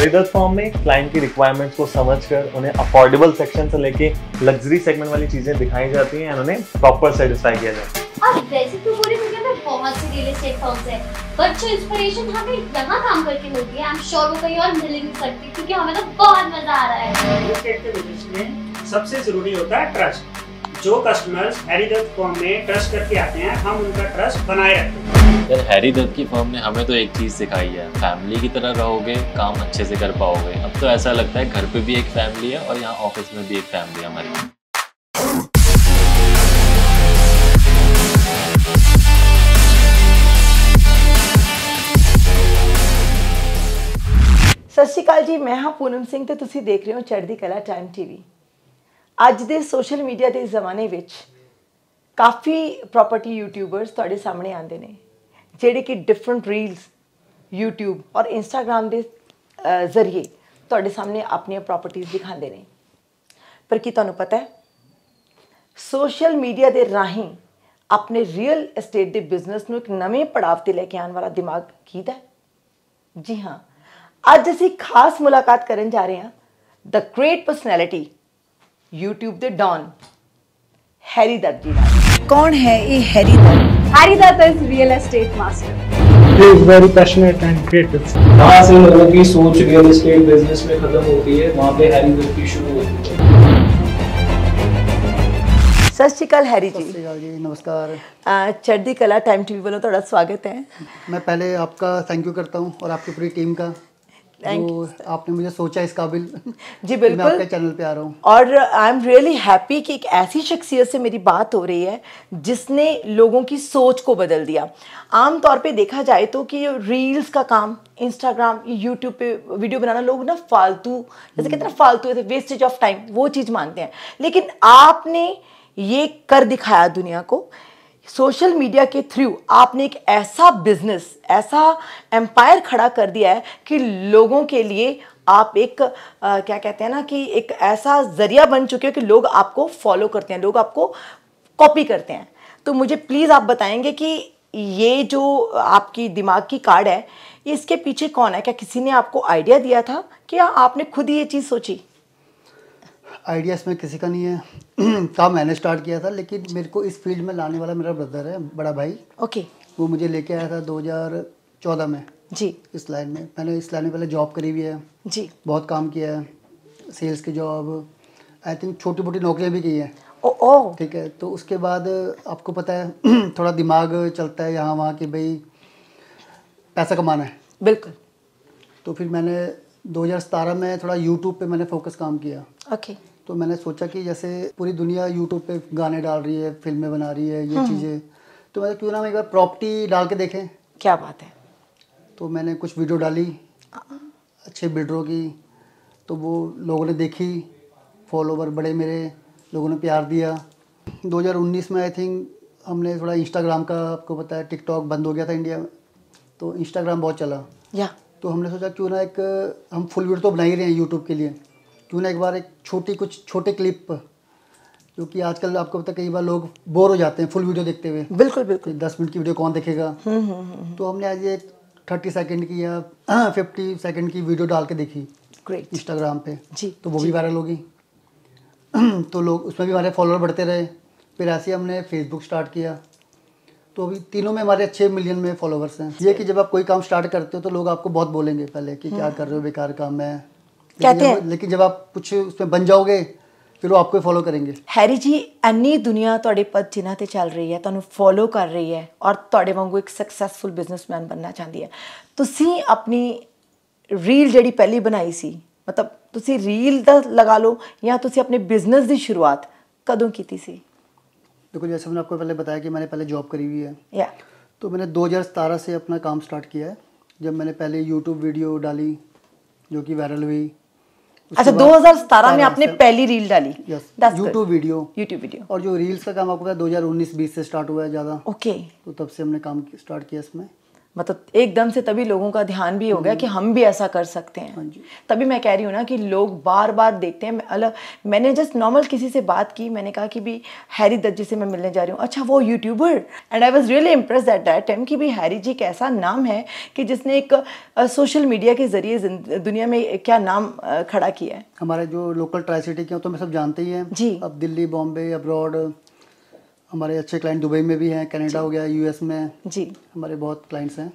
हैरीदत्त form में client की requirements को समझकर उन्हें अफोर्डेबल सेक्शन से लेके लग्जरी सेगमेंट वाली चीजें दिखाई जाती हैं और उन्हें प्रॉपर सेटिस्फाई किया जाता है। और वैसे तो पूरी दुनिया में बहुत से रियल एस्टेट फर्म्स हैं, बट जो इंस्पिरेशन हमें यहाँ काम करके मिलती है, आई एम श्योर वो कहीं और मिल ही नहीं सकती, क्योंकि हमें तो बहुत मजा आ रहा है। रियल एस्टेट के बिजनेस में सबसे जरूरी होता है ट्रस्ट। जो कस्टमर्स हैरीदत्त फर्म में ट्रस्ट करके आते हैं, हम उनका ट्रस्ट बनाए रखते हैं। यार हैरीदत्त की फर्म ने हमें तो एक चीज सिखाई है, फैमिली की तरह रहोगे काम अच्छे से कर पाओगे। अब तो ऐसा लगता है घर पे भी एक फैमिली है और यहाँ ऑफिस में भी एक फैमिली है हमारी। सत श्री अकाल जी, मैं हाँ पूनम सिंह ਤੇ ਤੁਸੀਂ ਦੇਖ ਰਹੇ ਹੋ ਚੜ੍ਹਦੀ ਕਲਾ ਟਾਈਮ ਟੀਵੀ। ਅੱਜ ਦੇ ਸੋਸ਼ਲ ਮੀਡੀਆ ਦੇ ਜ਼ਮਾਨੇ ਵਿੱਚ ਕਾਫੀ ਪ੍ਰੋਪਰਟੀ ਯੂਟਿਊਬਰਸ ਤੁਹਾਡੇ ਸਾਹਮਣੇ ਆਉਂਦੇ ਨੇ, ਜਿਹੜੇ ਕਿ ਡਿਫਰੈਂਟ ਰੀਲਸ YouTube ਔਰ ਇੰਸਟਾਗ੍ਰਾਮ ਦੇ ਜ਼ਰੀਏ ਤੁਹਾਡੇ ਸਾਹਮਣੇ ਆਪਣੀਆਂ ਪ੍ਰੋਪਰਟੀਆਂ ਦਿਖਾਉਂਦੇ ਨੇ। ਪਰ ਕੀ ਤੁਹਾਨੂੰ ਪਤਾ ਹੈ ਸੋਸ਼ਲ ਮੀਡੀਆ ਦੇ ਰਾਹੀਂ ਆਪਣੇ ਰੀਅਲ ਐਸਟੇਟ ਦੇ ਬਿਜ਼ਨਸ ਨੂੰ ਇੱਕ ਨਵੇਂ ਪੜਾਅ ਤੇ ਲੈ ਕੇ ਆਉਣ ਵਾਲਾ ਦਿਮਾਗ ਕਿਹਦਾ ਹੈ? ਜੀ ਹਾਂ, ਅੱਜ ਅਸੀਂ ਖਾਸ ਮੁਲਾਕਾਤ ਕਰਨ ਜਾ ਰਹੇ ਹਾਂ ਦ ਗ੍ਰੇਟ ਪਰਸਨੈਲਿਟੀ YouTube ਦੇ डॉन हैरीदत्त जी नाल। कौन है ये Harry Datt? Harry Datt is real estate master. He is very passionate and creative. जहाँ से लोगों की सोच रियल एस्टेट बिजनेस में खत्म होती है, वहाँ पे हैरीदत्त की शुरू होती है। सत श्री अकाल हैरी जी। जी नमस्कार। चढ़दी कला टाइम टीवी वालों ਤੁਹਾਡਾ स्वागत है। मैं पहले आपका थैंक यू करता हूँ और आपकी पूरी टीम का, जो आपने मुझे सोचा इस काबिल। जी बिल्कुल, मैं आपके चैनल पे आ रहा हूँ और आई एम रियली हैप्पी कि एक ऐसी शख्सियत से मेरी बात हो रही है जिसने लोगों की सोच को बदल दिया। आम तौर पे देखा जाए तो कि रील्स का काम, इंस्टाग्राम, यूट्यूब पे वीडियो बनाना लोग ना फालतू, जैसे कहते हैं ना फालतू, वेस्टेज ऑफ टाइम, वो चीज़ मानते हैं। लेकिन आपने ये कर दिखाया दुनिया को। सोशल मीडिया के थ्रू आपने एक ऐसा बिजनेस, ऐसा एम्पायर खड़ा कर दिया है कि लोगों के लिए आप एक क्या कहते हैं ना कि एक ऐसा जरिया बन चुके हो कि लोग आपको फॉलो करते हैं, लोग आपको कॉपी करते हैं। तो मुझे प्लीज़ आप बताएंगे कि ये जो आपकी दिमाग की कार्ड है, इसके पीछे कौन है? क्या किसी ने आपको आइडिया दिया था कि आपने खुद ही ये चीज़ सोची? आइडिया इसमें किसी का नहीं है, काम मैंने स्टार्ट किया था, लेकिन मेरे को इस फील्ड में लाने वाला मेरा ब्रदर है, बड़ा भाई। ओके। वो मुझे लेके आया था 2014 में जी इस लाइन में। मैंने इस लाइन में पहले जॉब करी हुई है जी, बहुत काम किया है, सेल्स की जॉब, आई थिंक छोटी मोटी नौकरियाँ भी की हैं। ओ ठीक है। तो उसके बाद आपको पता है थोड़ा दिमाग चलता है यहाँ वहाँ कि भाई पैसा कमाना है। बिल्कुल। तो फिर मैंने 2017 में थोड़ा यूट्यूब पे मैंने फोकस काम किया। ओके। तो मैंने सोचा कि जैसे पूरी दुनिया यूट्यूब पे गाने डाल रही है, फिल्में बना रही है, ये चीज़ें, तो मैंने क्यों ना हम एक बार प्रॉपर्टी डाल के देखें। क्या बात है। तो मैंने कुछ वीडियो डाली अच्छे बिल्डरों की, तो वो लोगों ने देखी, फॉलोवर बढ़े मेरे, लोगों ने प्यार दिया। 2019 में आई थिंक हमने थोड़ा इंस्टाग्राम का, आपको पता है टिकटॉक बंद हो गया था इंडिया में, तो इंस्टाग्राम बहुत चला। या तो हमने सोचा क्यों ना एक, हम फुल वीडियो तो बना ही रहे हैं यूट्यूब के लिए, क्यों ना एक बार एक कुछ छोटे क्लिप, क्योंकि आजकल आपको पता है कई बार लोग बोर हो जाते हैं फुल वीडियो देखते हुए। बिल्कुल बिल्कुल। 10 मिनट की वीडियो कौन देखेगा। तो हमने आज एक 30 सेकंड की या 50 सेकंड की वीडियो डाल के देखी ग्रेट इंस्टाग्राम पे जी, तो वो भी वायरल होगी। तो लोग उसमें भी हमारे फॉलोअर बढ़ते रहे। फिर ऐसे ही हमने फेसबुक स्टार्ट किया, तो अभी तीनों में हमारे अच्छे मिलियन में फॉलोवर्स हैं। ये कि जब आप कोई काम स्टार्ट करते हो तो लोग आपको बहुत बोलेंगे पहले कि क्या कर रहे हो, बेकार काम है, लेकिन जब आप कुछ उसमें बन जाओगे फिर वो आपको फॉलो करेंगे। हैरी जी, ਇੰਨੀ ਦੁਨੀਆ ਤੁਹਾਡੇ ਪਦ ਜਿਨ੍ਹਾਂ ਤੇ ਚੱਲ ਰਹੀ ਹੈ, ਤੁਹਾਨੂੰ ਫੋਲੋ ਕਰ ਰਹੀ ਹੈ ਔਰ ਤੁਹਾਡੇ ਵਾਂਗੂ ਇੱਕ ਸਕਸੈਸਫੁਲ ਬਿਜ਼ਨਸਮੈਨ ਬਣਨਾ ਚਾਹੁੰਦੀ ਹੈ। ਤੁਸੀਂ ਆਪਣੀ ਰੀਲ ਜਿਹੜੀ ਪਹਿਲੀ ਬਣਾਈ ਸੀ, ਮਤਲਬ ਤੁਸੀਂ ਰੀਲ ਦਾ ਲਗਾ ਲਓ ਜਾਂ ਤੁਸੀਂ ਆਪਣੇ ਬਿਜ਼ਨਸ ਦੀ ਸ਼ੁਰੂਆਤ ਕਦੋਂ ਕੀਤੀ ਸੀ? देखो जैसे मैंने आपको पहले बताया कि मैंने पहले जॉब करी हुई है, या तो मैंने 2017 से अपना काम स्टार्ट किया है, जब मैंने पहले यूट्यूब वीडियो डाली जो कि वायरल हुई। अच्छा, 2017 में आपने पहली रील डाली? Yes, YouTube video. और जो रील्स का काम आपको पता है 2019-20 से स्टार्ट हुआ है ज़्यादा। ओके। तो तब से हमने काम स्टार्ट किया इसमें। मतलब एकदम से तभी लोगों का ध्यान भी हो गया कि हम भी ऐसा कर सकते हैं। तभी मैं कह रही हूँ ना कि लोग बार बार देखते हैं। मैंने जस्ट नॉर्मल किसी से बात की, मैंने कहा कि भी हैरी दत्त जी से मैं मिलने जा रही हूँ, अच्छा वो YouTuber, and I was really impressed at that time कि भी हैरी जी एक ऐसा नाम है कि जिसने एक सोशल मीडिया के जरिए दुनिया में क्या नाम खड़ा किया है। हमारे जो लोकल ट्राई सिटी के तो मैं सब जानते ही हैं जी। अब दिल्ली, बॉम्बे, अब्रॉड हमारे अच्छे क्लाइंट दुबई में भी हैं, कनाडा हो गया, यूएस में जी, हमारे बहुत क्लाइंट्स हैं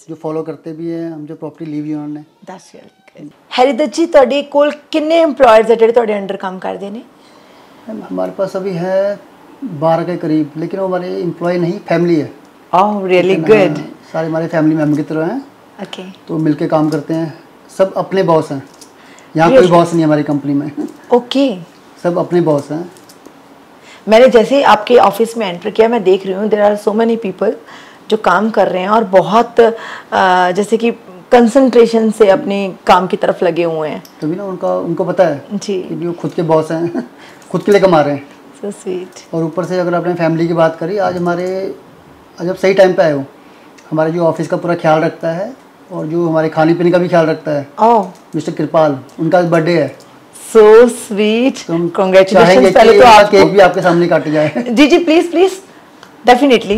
जो फॉलो करते भी हैं, हम जो प्रॉपर्टी ली भी उन्होंने। That's really good. Harry Dutt ji ਤੁਹਾਡੇ ਕੋਲ किन्ने एम्प्लॉयर्स है ਜਿਹੜੇ ਤੁਹਾਡੇ अंडर काम करते हैं? हमारे पास अभी है 12 के करीब, लेकिन वो हमारे एम्प्लॉय नहीं, फैमिली है। Oh really good. सारे हमारे फैमिली मेम्बर की तरह हैं। ओके। तो मिलके काम करते हैं, सब अपने बॉस हैं, यहाँ कोई बॉस नहीं हमारी कंपनी में। ओके। सब अपने बॉस हैं। मैंने जैसे आपके ऑफिस में एंटर किया, मैं देख रही हूँ there are so many people जो काम कर रहे हैं और बहुत जैसे कि कंसंट्रेशन से अपने काम की तरफ लगे हुए हैं। तभी ना उनको पता है जी कि वो खुद के बॉस हैं, खुद के लिए कमा रहे हैं। So sweet. और ऊपर से अगर आपने फैमिली की बात करी, आज अब सही टाइम पे आए हो, हमारे जो ऑफिस का पूरा ख्याल रखता है और जो हमारे खाने पीने का भी ख्याल रखता है, मिस्टर कृपाल, उनका बर्थडे है। So sweet, congratulations. पहले तो आप केक भी आपके सामने काटे जाए। जी जी प्लीज प्लीज, डेफिनेटली।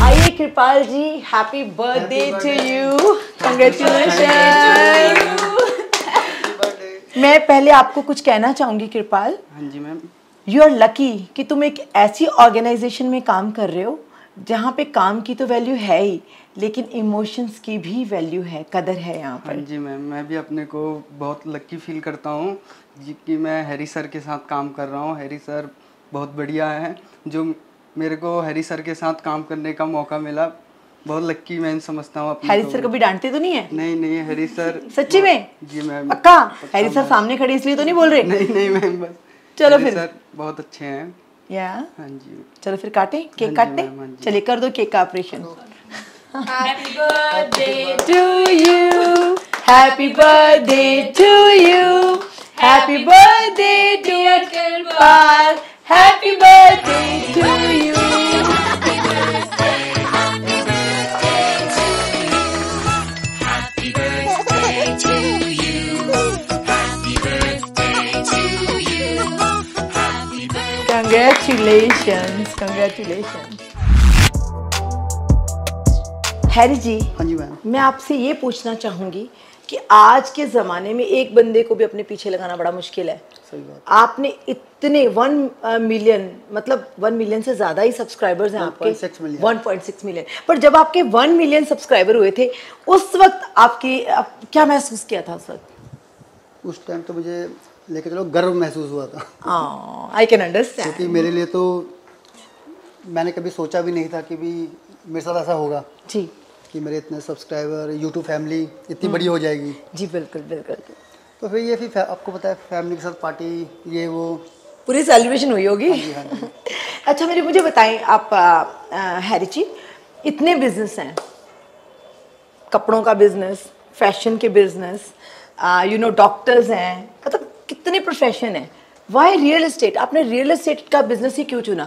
आइए Kripal ji, happy birthday to you, congratulations. मैं पहले आपको कुछ कहना चाहूंगी कृपाल। हाँ जी मैम। यू आर लकी कि तुम एक ऐसी ऑर्गेनाइजेशन में काम कर रहे हो जहाँ पे काम की तो वैल्यू है ही, लेकिन इमोशंस की भी वैल्यू है, कदर है यहाँ पर। हाँ जी मैम, मैं भी अपने को बहुत लकी फील करता हूँ कि मैं हैरी सर के साथ काम कर रहा हूँ। हैरी सर बहुत बढ़िया है, जो मेरे को हैरी सर के साथ काम करने का मौका मिला, बहुत लकी मैं समझता हूँ। हैरी सर कभी डांटते तो नहीं है? नहीं, हैरी सर सच्ची में? जी मैम। पक्का? हैरी सर सामने खड़े इसलिए तो नहीं बोल रहे? नहीं मैम, बस चलो फिर। सर बहुत अच्छे हैं। या हाँ जी। चलो फिर काटे केक, काटते? चलिए कर दो केक का operation. Happy birthday to you, happy birthday to you, happy birthday dear Kripal, happy birthday to you. Congratulations, congratulations. Harry ji. हाँ जी मैम। मैं आपसे ये पूछना चाहूँगी कि आज के ज़माने में एक बंदे को भी अपने पीछे लगाना बड़ा मुश्किल है। सही बात। आपने इतने 1 मिलियन, मतलब 1 मिलियन से ज़्यादा ही सब्सक्राइबर्स हैं आपके। 1.6 मिलियन। पर जब आपके 1 मिलियन सब्सक्राइबर हुए थे, उस वक्त क्या महसूस किया था उस वक्त? उस टाइम तो मुझे लेके चलो गर्व महसूस हुआ था। I can understand. क्योंकि मेरे लिए तो मैंने कभी सोचा भी नहीं था कि भी मेरे साथ ऐसा होगा जी, कि मेरे इतने सब्सक्राइबर, यूट्यूब फैमिली इतनी बड़ी हो जाएगी। जी बिल्कुल बिल्कुल। तो फिर आपको पता है फैमिली के साथ पार्टी, ये वो पूरी सेलिब्रेशन हुई होगी। हाँ जी। अच्छा मुझे बताएं आप हैरी जी, इतने बिजनेस हैं, कपड़ों का बिजनेस, फैशन के बिजनेस, डॉक्टर्स हैं, मतलब कितने प्रोफेशन है, वाई रियल एस्टेट? आपने रियल एस्टेट का बिजनेस ही क्यों चुना?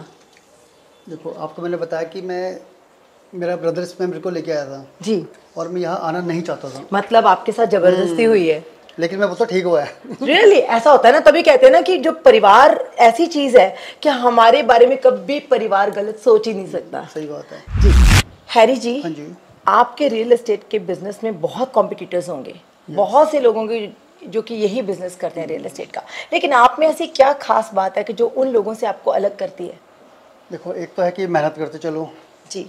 देखो, आपको मैंने बताया कि मेरा ब्रदर इसमें मेरे को लेके आया था जी, और मैं यहाँ आना नहीं चाहता था। मतलब आपके साथ जबरदस्ती हुई है? लेकिन मैं बोलता ठीक हुआ है। रियली ऐसा होता है ना, तभी कहते हैं ना कि जो परिवार ऐसी चीज है कि हमारे बारे में कभी परिवार गलत सोच ही नहीं सकता। सही बात है जी। हैरी जी, हाँ जी, आपके रियल एस्टेट के बिजनेस में बहुत कॉम्पिटिटर्स होंगे, बहुत से लोगों की जो कि यही बिजनेस करते हैं रियल एस्टेट का, लेकिन आप में ऐसी क्या खास बात है कि जो उन लोगों से आपको अलग करती है? देखो, एक तो है कि मेहनत करते चलो जी,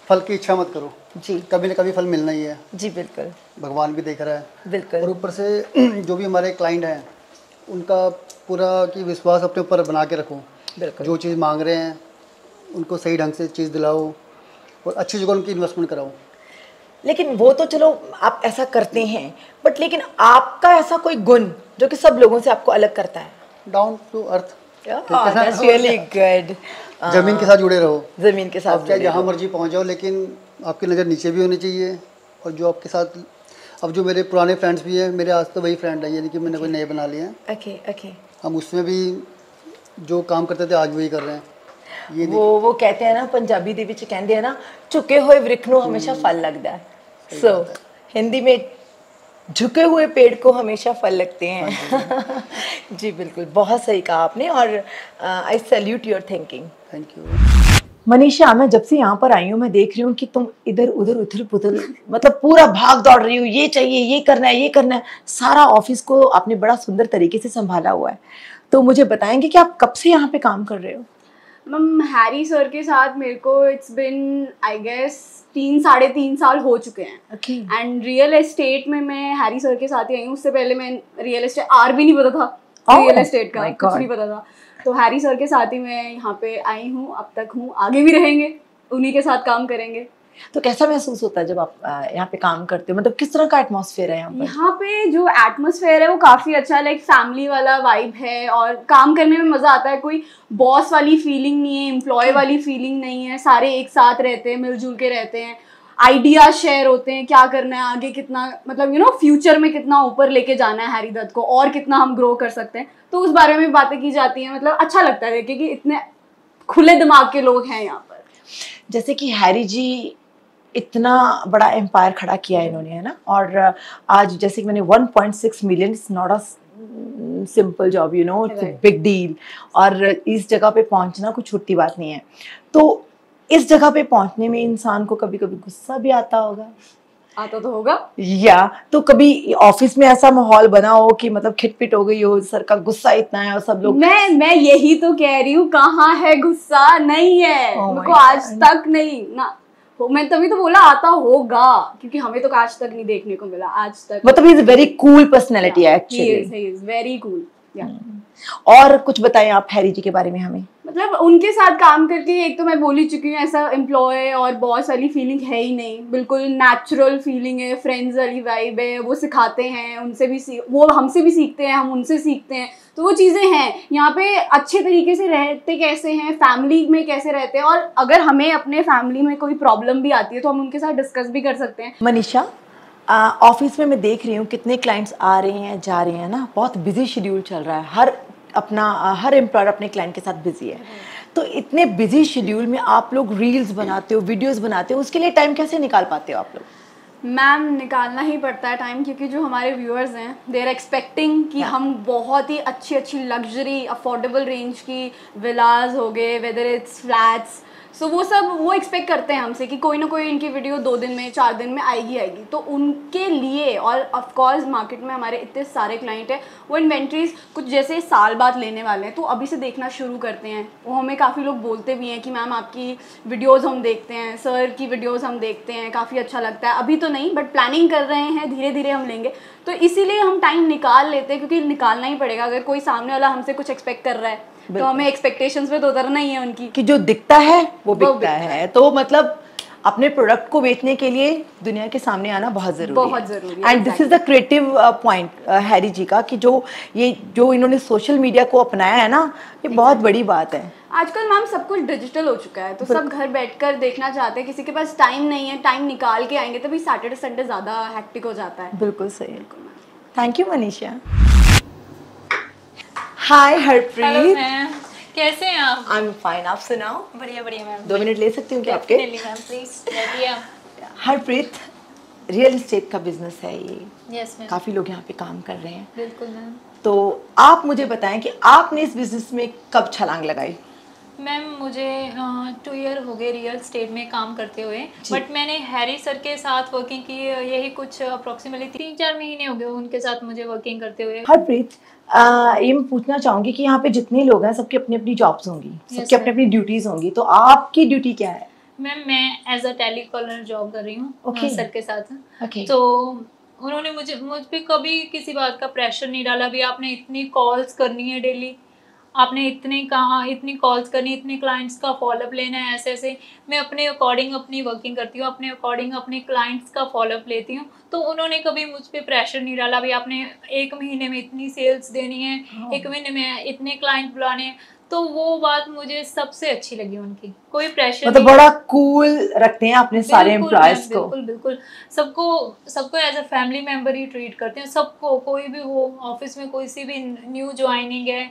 फल की इच्छा मत करो जी, कभी ना कभी फल मिलना ही है। जी बिल्कुल, भगवान भी देख रहा है। बिल्कुल। और ऊपर से जो भी हमारे क्लाइंट हैं उनका पूरा की विश्वास अपने ऊपर बना के रखो। बिल्कुल। जो चीज़ मांग रहे हैं उनको सही ढंग से चीज़ दिलाओ और अच्छी जगह उनकी इन्वेस्टमेंट कराओ। लेकिन वो तो चलो आप ऐसा करते हैं, बट लेकिन आपका ऐसा कोई गुण जो कि सब लोगों से आपको अलग करता है? Down to earth. That's really good. जमीन के साथ जुड़े रहो। जमीन के साथ आप चाहे जहाँ मर्जी पहुँच जाओ, लेकिन आपकी नज़र नीचे भी होनी चाहिए। और जो आपके साथ, अब जो मेरे पुराने फ्रेंड्स भी हैं, मेरे आज तो वही फ्रेंड है, यानी कि मैंने कोई नए बना लिए हैं। Okay okay. हम उसमें भी जो काम करते थे आज वही कर रहे हैं। वो कहते हैं ना, पंजाबी ਦੇ ਵਿੱਚ ਕਹਿੰਦੇ हैं ना, झुके हुए वृक्ष ਨੂੰ हमेशा फल लगता है। सो हिंदी में झुके हुए पेड़ को हमेशा फल लगते हैं। जी बिल्कुल, बहुत सही कहा आपने, और आई salute your thinking. Thank you. Manisha, मैं जब से यहाँ पर आई हूँ मैं देख रही हूँ कि तुम इधर उधर उथल पुथल, मतलब पूरा भाग दौड़ रही हो, ये चाहिए, ये करना है, ये करना है। सारा ऑफिस को आपने बड़ा सुंदर तरीके से संभाला हुआ है। तो मुझे बताएंगे कि आप कब से यहाँ पे काम कर रहे हो? मैम हैरी सर के साथ मेरे को इट्स बिन आई गेस 3-3.5 साल हो चुके हैं। एंड रियल एस्टेट में मैं हैरी सर के साथ ही आई हूँ। उससे पहले मैं रियल एस्टेट आर भी नहीं पता था, रियल एस्टेट का कुछ नहीं पता था। तो हैरी सर के साथ ही मैं यहाँ पे आई हूँ, अब तक हूँ, आगे भी रहेंगे, उन्हीं के साथ काम करेंगे। तो कैसा महसूस होता है जब आप यहाँ पे काम करते हो? मतलब किस तरह का एटमॉस्फेयर है यहाँ पर? यहाँ पे जो एटमॉस्फेयर है वो काफ़ी अच्छा है, लाइक फैमिली वाला वाइब है और काम करने में मज़ा आता है। कोई बॉस वाली फीलिंग नहीं है, एम्प्लॉय वाली फीलिंग नहीं है, सारे एक साथ रहते हैं, मिलजुल के रहते हैं, आइडिया शेयर होते हैं, क्या करना है आगे, कितना मतलब फ्यूचर में कितना ऊपर लेके जाना है हैरी दत्त को, और कितना हम ग्रो कर सकते हैं, तो उस बारे में बातें की जाती हैं। मतलब अच्छा लगता है देखिए कि इतने खुले दिमाग के लोग हैं यहाँ पर। जैसे कि हैरी जी इतना बड़ा एम्पायर खड़ा किया इन्होंने, है ना, और आज जैसे कि मैंने 1.6 million, it's not a simple job, it's a big deal, और इस जगह पे पहुंचना कुछ छोटी बात नहीं है। तो इस जगह पे पहुंचने में इंसान को कभी कभी गुस्सा भी आता होगा? आता तो होगा, या तो कभी ऑफिस में ऐसा माहौल बना हो कि मतलब खिटपिट हो गई हो, सर का गुस्सा इतना है और सब लोग। मैं यही तो कह रही हूँ, कहाँ है गुस्सा? नहीं है, मेरे को आज तक नहीं ना, मैं तभी तो बोला आता होगा, क्योंकि हमें तो आज तक नहीं देखने को मिला आज तक। मतलब he is very cool personality actually, he is very cool. और कुछ बताएं आप हैरी जी के बारे में हमें। मतलब उनके साथ काम करके एक तो मैं बोल ही चुकी हूँ, ऐसा एम्प्लॉय और बॉस वाली फीलिंग है ही नहीं, बिल्कुल नेचुरल फीलिंग है, फ्रेंड्स वाली वाइब है। वो सिखाते हैं, उनसे भी वो हमसे भी सीखते हैं, हम उनसे सीखते हैं, तो वो चीज़ें हैं। यहाँ पे अच्छे तरीके से रहते कैसे हैं, फैमिली में कैसे रहते हैं, और अगर हमें अपने फैमिली में कोई प्रॉब्लम भी आती है तो हम उनके साथ डिस्कस भी कर सकते हैं। मनीषा, ऑफिस में मैं देख रही हूँ कितने क्लाइंट्स आ रहे हैं जा रहे हैं ना, बहुत बिजी शेड्यूल चल रहा है, हर एम्प्लॉयर अपने क्लाइंट के साथ बिजी है। तो इतने बिजी शेड्यूल में आप लोग रील्स बनाते हो, वीडियोस बनाते हो, उसके लिए टाइम कैसे निकाल पाते हो आप लोग? मैम निकालना ही पड़ता है टाइम, क्योंकि जो हमारे व्यूअर्स हैं दे आर एक्सपेक्टिंग कि हम बहुत ही अच्छी लग्जरी अफोर्डेबल रेंज की विलाज हो गए, वेदर इट्स फ्लैट्स, सो वो सब वो एक्सपेक्ट करते हैं हमसे कि कोई ना कोई इनकी वीडियो 2 दिन में 4 दिन में आएगी। तो उनके लिए, और ऑफ कोर्स मार्केट में हमारे इतने सारे क्लाइंट हैं, वो इन्वेंट्रीज कुछ जैसे साल बाद लेने वाले हैं, तो अभी से देखना शुरू करते हैं। वो हमें काफ़ी लोग बोलते भी हैं कि मैम आपकी वीडियोज़ हम देखते हैं, सर की वीडियोज़ हम देखते हैं, काफ़ी अच्छा लगता है। अभी तो नहीं, बट प्लानिंग कर रहे हैं, धीरे धीरे हम लेंगे, तो इसीलिए हम टाइम निकाल लेते हैं, क्योंकि निकालना ही पड़ेगा। अगर कोई सामने वाला हमसे कुछ एक्सपेक्ट कर रहा है तो हमें एक्सपेक्टेशंस पे तो उतरना ही है उनकी, कि जो दिखता है वो बिकता है। तो मतलब अपने प्रोडक्ट को बेचने के लिए दुनिया के सामने आना बहुत जरूरी है। And this is the creative point Harry ji का, कि जो इन्होंने सोशल मीडिया को अपनाया है ना, ये बहुत बड़ी बात है। आजकल मैम सब कुछ डिजिटल हो चुका है, तो सब घर बैठकर देखना चाहते हैं। किसी के पास टाइम नहीं है, टाइम निकाल के आएंगे, तभी सैटरडे संडे ज्यादा हेक्टिक हो जाता है। बिल्कुल सही, thank you Manisha. Hi Harpreet. Hello ma'am, कैसे हैं आप? आई एम फाइन, आप सुनाओ? बढ़िया मैम। 2 मिनट ले सकती हूँ क्या आपके? Ma'am please. Harpreet, real estate का बिजनेस है ये। Yes ma'am. काफी लोग यहाँ पे काम कर रहे हैं। बिल्कुल मैम। तो आप मुझे बताएं कि आपने इस बिजनेस में कब छलांग लगाई? मैम मुझे 2 ईयर हो गए रियल एस्टेट में काम करते हुए, बट मैंने हैरी सर के साथ वर्किंग की यही कुछ अप्रोक्सीमेटली 3-4 महीने हो गए उनके साथ मुझे वर्किंग करते हुए। हरप्रीत, ये मैं पूछना चाहूँगी कि यहाँ पे जितने लोग हैं सबकी अपनी अपनी जॉब्स होंगी, सबकी अपनी अपनी ड्यूटीज होंगी, तो आपकी ड्यूटी क्या है? मैम मैं एज अ टेलीकॉलर जॉब कर रही हूँ सर के साथ। तो उन्होंने मुझ पे कभी किसी बात का प्रेशर नहीं डाला, भी आपने इतनी कॉल्स करनी है डेली, आपने इतनी कॉल्स करनी, इतने क्लाइंट्स का फॉलोअप लेना है, ऐसे मैं अपने अकॉर्डिंग अपनी वर्किंग करती हूँ, अपने अकॉर्डिंग अपने क्लाइंट्स का फॉलोअप लेती हूँ। तो उन्होंने कभी मुझ पे प्रेशर नहीं डाला, भी आपने 1 महीने में इतनी सेल्स देनी है, 1 महीने में इतने क्लाइंट बुलाने हैं। तो वो बात मुझे सबसे अच्छी लगी उनकी, कोई प्रेशर मतलब बड़ा कूल रखते हैं अपने सारे एम्प्लॉयज को। बिल्कुल सबको एज अ फैमिली मेंबर ही ट्रीट करते हैं सबको, कोई भी हो ऑफिस में, कोई सी भी न्यू ज्वाइनिंग है,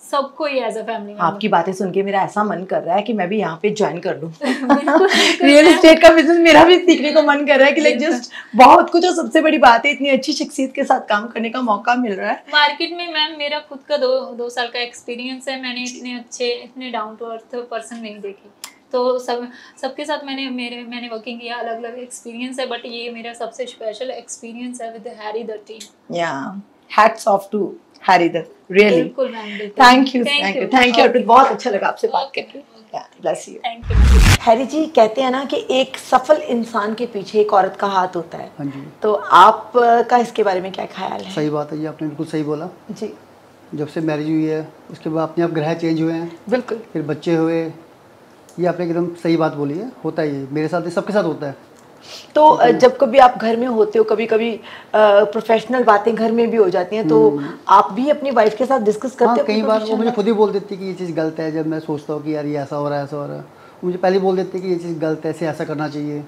सबको ही एज अ फैमिली। आपकी बातें सुन के मेरा ऐसा मन कर रहा है कि मैं भी यहाँ पे ज्वाइन कर लूँ। रियल एस्टेट का बिजनेस मेरा भी सीखने को मन कर रहा है कि लाइक जस्ट बहुत कुछ, और सबसे बड़ी बात है इतनी अच्छी शख्सियत के साथ काम करने का मौका मिल रहा है। मार्केट में मैम मेरा खुद का दो साल का एक्सपीरियंस है, मैंने इतने अच्छे इतने डाउन टू अर्थ पर्सन नहीं देखे। तो सबके साथ मैंने वर्किंग किया, अलग अलग एक्सपीरियंस है, बट ये मेरा सबसे स्पेशल एक्सपीरियंस है विद हैरी दत्त टीम। या hats off to Harry Dutt, really. बिल्कुल मैम, बिल्कुल। थैंक यू अर्पित, बहुत अच्छा लगा आपसे बात करके। Bless you. Thank you. Harry ji, कहते हैं ना कि एक सफल इंसान के पीछे एक औरत का हाथ होता है। हाँ जी। तो आपका इसके बारे में क्या ख्याल है? सही बात है जी, आपने बिल्कुल सही बोला जी। जब से मैरिज हुई है उसके बाद अपने आप ग्रह चेंज हुए हैं, बिल्कुल। फिर बच्चे हुए, ये आपने एकदम सही बात बोली है। होता ही है, मेरे साथ ही, सबके साथ होता है। तो जब कभी आप घर में होते हो, कभी कभी प्रोफेशनल बातें घर में भी हो जाती हैं, तो आप भी अपनी वाइफ के साथ डिस्कस करते हो? कई बार वो मुझे खुद ही बोल देती है कि ये चीज़ गलत है। जब मैं सोचता हूँ कि यार ये ऐसा हो रहा है, ऐसा हो रहा है, मुझे पहले बोल देते हैं कि ये चीज़ गलत है, ऐसा करना चाहिए।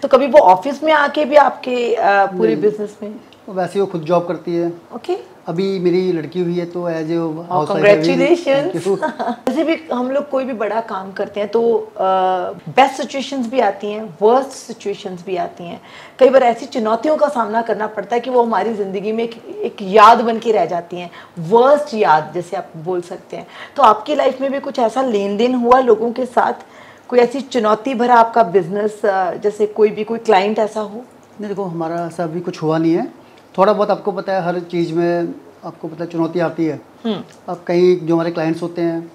तो कभी वो ऑफिस में आके भी आपके पूरे बिजनेस में? वैसे वो खुद जॉब करती है। ओके। अभी मेरी लड़की हुई है तो एज ए हाउस कांग्रेचुलेशंस। जैसे भी हम लोग कोई भी बड़ा काम करते हैं तो बेस्ट सिचुएशंस भी आती हैं, वर्स्ट सिचुएशंस भी आती हैं। कई बार ऐसी चुनौतियों का सामना करना पड़ता है कि वो हमारी ज़िंदगी में एक याद बन के रह जाती हैं, वर्स्ट याद जैसे आप बोल सकते हैं। तो आपकी लाइफ में भी कुछ ऐसा लेन देन हुआ लोगों के साथ, कोई ऐसी चुनौती भरा आपका बिजनेस, जैसे कोई क्लाइंट ऐसा हो? नहीं, देखो हमारा ऐसा अभी कुछ हुआ नहीं है। थोड़ा बहुत आपको पता है, हर चीज़ में आपको पता है चुनौती आती है। अब कई जो हमारे क्लाइंट्स होते हैं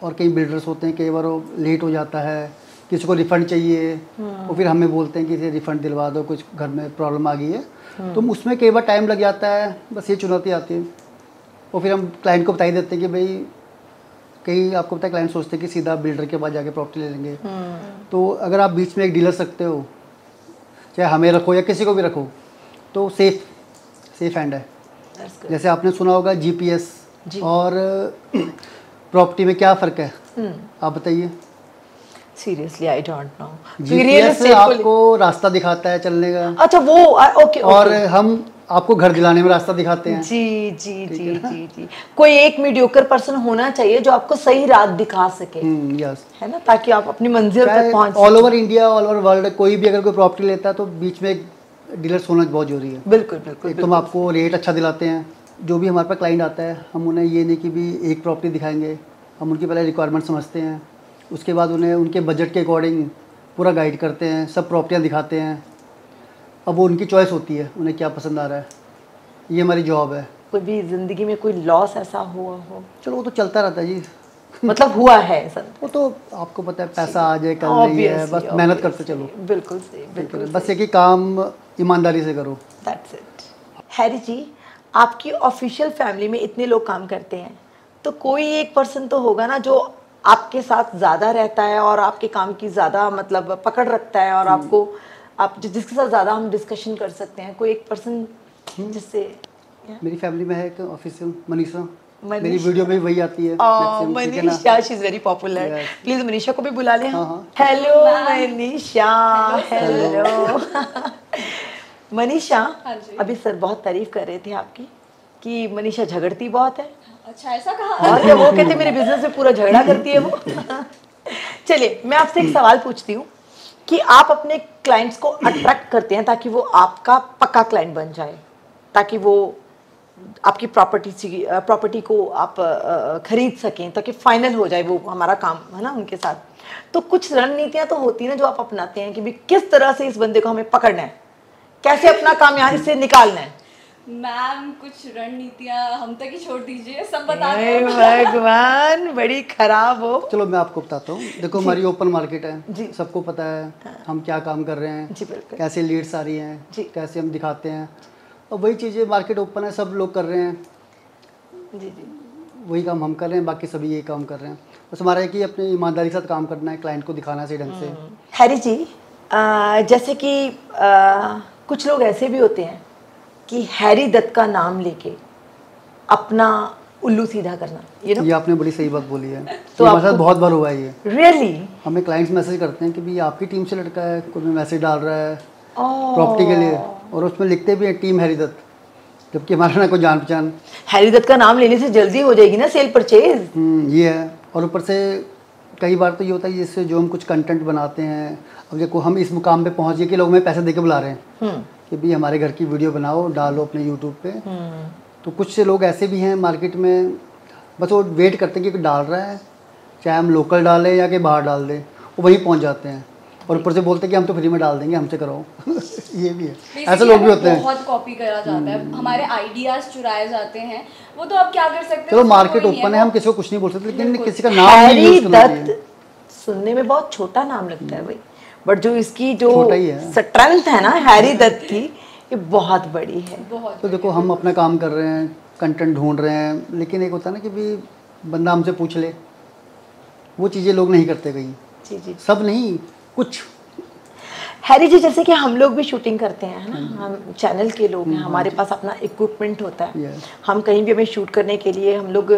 और कई बिल्डर्स होते हैं, कई बार वो लेट हो जाता है, किसी को रिफ़ंड चाहिए और फिर हमें बोलते हैं कि इसे रिफ़ंड दिलवा दो, कुछ घर में प्रॉब्लम आ गई है। तो उसमें कई बार टाइम लग जाता है, बस ये चुनौती आती है। और फिर हम क्लाइंट को बता ही देते हैं कि भाई, कई आपको पता है क्लाइंट सोचते हैं कि सीधा बिल्डर के पास जाके प्रॉपर्टी ले लेंगे। तो अगर आप बीच में एक डीलर रखते हो, चाहे हमें रखो या किसी को भी रखो, तो सेफ हैंड है। जैसे आपने सुना होगा जीपीएस और प्रॉपर्टी में क्या फ़र्क है, आप बताइए। Seriously I don't know. GPS आपको रास्ता दिखाता है चलने का। अच्छा, वो ओके। और हम आपको घर दिलाने में रास्ता दिखाते हैं। जी जी जी जी जी। कोई एक मीडियोकर पर्सन होना चाहिए जो आपको सही राह दिखा सके, यस, है ना, ताकि आप अपनी मंजिल तक पहुंच। All over India, all over world, कोई भी अगर कोई प्रॉपर्टी लेता है तो बीच में एक डीलर्स होना बहुत जरूरी है। बिल्कुल बिल्कुल। एक तो हम आपको रेट अच्छा दिलाते हैं। जो भी हमारे पास क्लाइंट आता है, हम उन्हें ये नहीं कि भी एक प्रॉपर्टी दिखाएंगे, हम उनकी पहले रिक्वायरमेंट समझते हैं, उसके बाद उन्हें उनके बजट के अकॉर्डिंग पूरा गाइड करते हैं, सब प्रॉपर्टियाँ दिखाते हैं। अब वो उनकी चॉइस होती है, उन्हें क्या पसंद आ रहा है, ये हमारी जॉब है। कोई भी ज़िंदगी में कोई लॉस ऐसा हुआ हो? चलो वो तो चलता रहता है जी। मतलब हुआ है सर? वो तो आपको पता है, पैसा आ जाए कल नहीं है, बस मेहनत करते चलो। बिल्कुल सही, बिल्कुल। बस एक ही काम ईमानदारी से करो। That's it. हैरी जी, आपकी ऑफिशियल फैमिली में इतने लोग काम करते हैं, तो कोई एक पर्सन तो होगा ना जो आपके साथ ज़्यादा रहता है और आपके काम की ज़्यादा मतलब पकड़ रखता है, और आपको जिसके साथ ज़्यादा हम डिस्कशन कर सकते हैं, कोई एक पर्सन जिससे? मेरी फैमिली में है एक ऑफिशियल मनीषा, मेरी वीडियो में वही आती है। Manisha, she is very popular. Please Manisha को भी बुला लें। हेलो मनीषा। हेलो मनीषा। अभी सर बहुत तारीफ कर रहे थे आपकी कि मनीषा झगड़ती बहुत है। अच्छा, ऐसा कहा? और क्या, वो कहते मेरे बिजनेस में पूरा झगड़ा करती है वो। चलिए, मैं आपसे एक सवाल पूछती हूँ कि आप अपने क्लाइंट्स को अट्रैक्ट करते हैं ताकि वो आपका पक्का क्लाइंट बन जाए, ताकि वो आपकी प्रॉपर्टी को आप खरीद सकें, ताकि फाइनल हो जाए वो हमारा काम, है ना, उनके साथ। तो कुछ रणनीतियां तो होती हैं ना जो आप अपनाते हैं कि भी किस तरह से इस बंदे को हमें पकड़ना है, कैसे अपना काम यहाँ से निकालना है। मैम, कुछ रणनीतियाँ हम तक ही छोड़ दीजिए, सब बता दो। भगवान, बड़ी खराब हो। चलो मैं आपको बताता हूँ। देखो, हमारी ओपन मार्केट है, सबको पता है हम क्या काम कर रहे हैं, कैसे लीड्स आ रही हैं, कैसे हम दिखाते हैं, और वही चीज़ें, मार्केट ओपन है, सब लोग कर रहे हैं। जी जी, वही काम हम कर रहे हैं, बाकी सभी यही काम कर रहे हैं। बस हमारा है कि अपनी ईमानदारी के साथ काम करना है, क्लाइंट को दिखाना है सही ढंग से। हैरी जी, जैसे कि कुछ लोग ऐसे भी होते हैं कि हैरी दत्त का नाम लेके अपना उल्लू सीधा करना, ये आपने बड़ी सही बात बोली है। तो हमारे साथ बहुत बार हुआ है ये। रियली? हमें क्लाइंट्स मैसेज करते हैं कि भाई आपकी टीम से लड़का है, कोई मैसेज डाल रहा है प्रॉपर्टी के लिए, और उसमें लिखते भी हैं टीम हैरी दत्त। जबकि हमारा ना कोई जान पहचान। हैरी दत्त का नाम लेने से जल्दी हो जाएगी ना सेल परचेज। ये है। और ऊपर से कई बार तो ये होता है जैसे जो हम कुछ कंटेंट बनाते हैं, अब देखो हम इस मुकाम पे पहुंच गए कि लोग हमें पैसे दे के बुला रहे हैं कि भाई हमारे घर की वीडियो बनाओ, डालो अपने यूट्यूब पे। तो कुछ से लोग ऐसे भी हैं मार्केट में, बस वो वेट करते हैं कि डाल रहा है, चाहे हम लोकल डालें या कि बाहर डाल दें, वो वहीं पहुंच जाते हैं और ऊपर से बोलते हैं कि हम तो फ्री में डाल देंगे, हमसे कराओ। ये भी है, ऐसे लोग भी होते हैं। बहुत कॉपी करा जाता है, हमारे आइडियाज चुराए जाते हैं, वो तो अब क्या कर सकते हैं। चलो मार्केट ओपन है, हम किसी को कुछ नहीं बोल सकते, लेकिन किसी का नाम हैरी दत्त सुनने में बहुत छोटा नाम लगता है भाई, बट जो इसकी जो स्ट्रेंथ है ना हैरी दत्त की, ये बहुत बड़ी है। तो देखो हम अपना काम कर रहे हैं, कंटेंट ढूंढ रहे हैं, लेकिन एक होता है ना कि भी बंदा हमसे पूछ ले, वो चीज़ें लोग नहीं करते कहीं। जी जी, सब नहीं, कुछ। हैरी जी जैसे कि हम लोग भी शूटिंग करते हैं ना, हम चैनल के लोग हैं, हमारे पास अपना इक्विपमेंट होता है, हम कहीं भी हमें शूट करने के लिए हम लोग,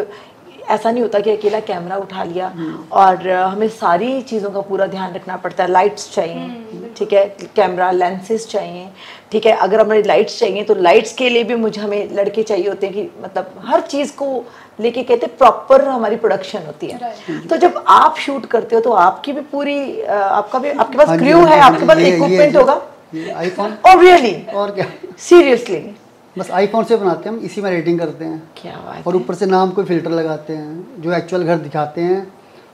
ऐसा नहीं होता कि अकेला कैमरा उठा लिया और हमें सारी चीज़ों का पूरा ध्यान रखना पड़ता है। लाइट्स चाहिए, ठीक है, कैमरा लेंसेज चाहिए, ठीक है, अगर हमारी लाइट्स चाहिए तो लाइट्स के लिए भी हमें लड़के चाहिए होते हैं कि मतलब हर चीज़ को लेके कहते प्रॉपर हमारी प्रोडक्शन होती है। तो जब आप शूट करते हो तो आपकी भी पूरी आपके पास क्रू है, आपके पास इक्विपमेंट होगा। आईफोन और रियली, और क्या, सीरियसली बस आईफोन से बनाते हैं हम, इसी में एडिटिंग करते हैं। क्या बात और ऊपर से ना हम कोई फिल्टर लगाते हैं, जो एक्चुअल घर दिखाते हैं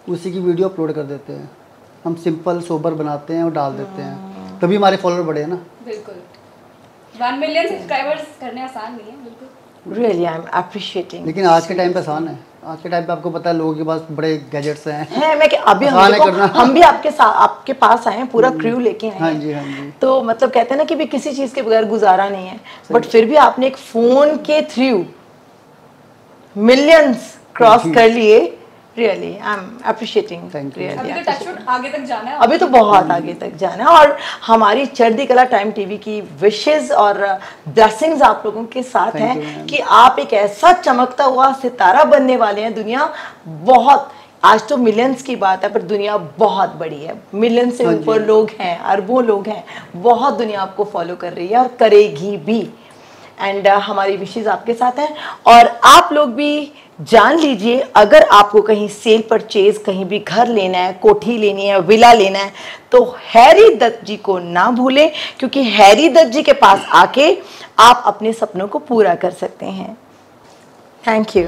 उसी की वीडियो अपलोड कर देते हैं। हम सिंपल सोबर बनाते हैं और डाल देते हैं, तभी हमारे फॉलोअर बढ़े ना। बिल्कुल 1 मिलियन सब्सक्राइबर्स करने आसान नहीं है, बिल्कुल। Really I am appreciating. लेकिन आज के टाइम पे आसान है, आज के टाइम पे आपको पता है लोगों के पास बड़े गैजेट्स हैं। मैं अभी हम भी आपके पास आए हैं, पूरा क्रू लेके आए हैं। हाँ जी, हाँ जी। तो मतलब कहते हैं ना कि भी किसी चीज़ के बगैर गुजारा नहीं है, बट फिर भी आपने एक फ़ोन के थ्रू मिलियंस क्रॉस कर लिए। Really I am appreciating. अभी तो टचवुड आगे तक जाना है, अभी तो बहुत आगे तक जाना है। और हमारी चढ़ती कला टाइम टीवी की विशेस और ब्लेसिंग्स आप लोगों के साथ हैं कि आप एक ऐसा चमकता हुआ सितारा बनने वाले हैं। दुनिया बहुत, आज तो मिलियंस की बात है पर दुनिया बहुत बड़ी है, मिलियन से ऊपर लोग हैं, अरबों लोग हैं, बहुत दुनिया आपको फॉलो कर रही है और करेगी भी। एंड हमारी विशेष आपके साथ हैं। और आप लोग भी जान लीजिए, अगर आपको कहीं सेल परचेज, कहीं भी घर लेना है, कोठी लेनी है, विला लेना है, तो हैरी दत्त जी को ना भूलें, क्योंकि हैरी दत्त जी के पास आके आप अपने सपनों को पूरा कर सकते हैं। Thank you.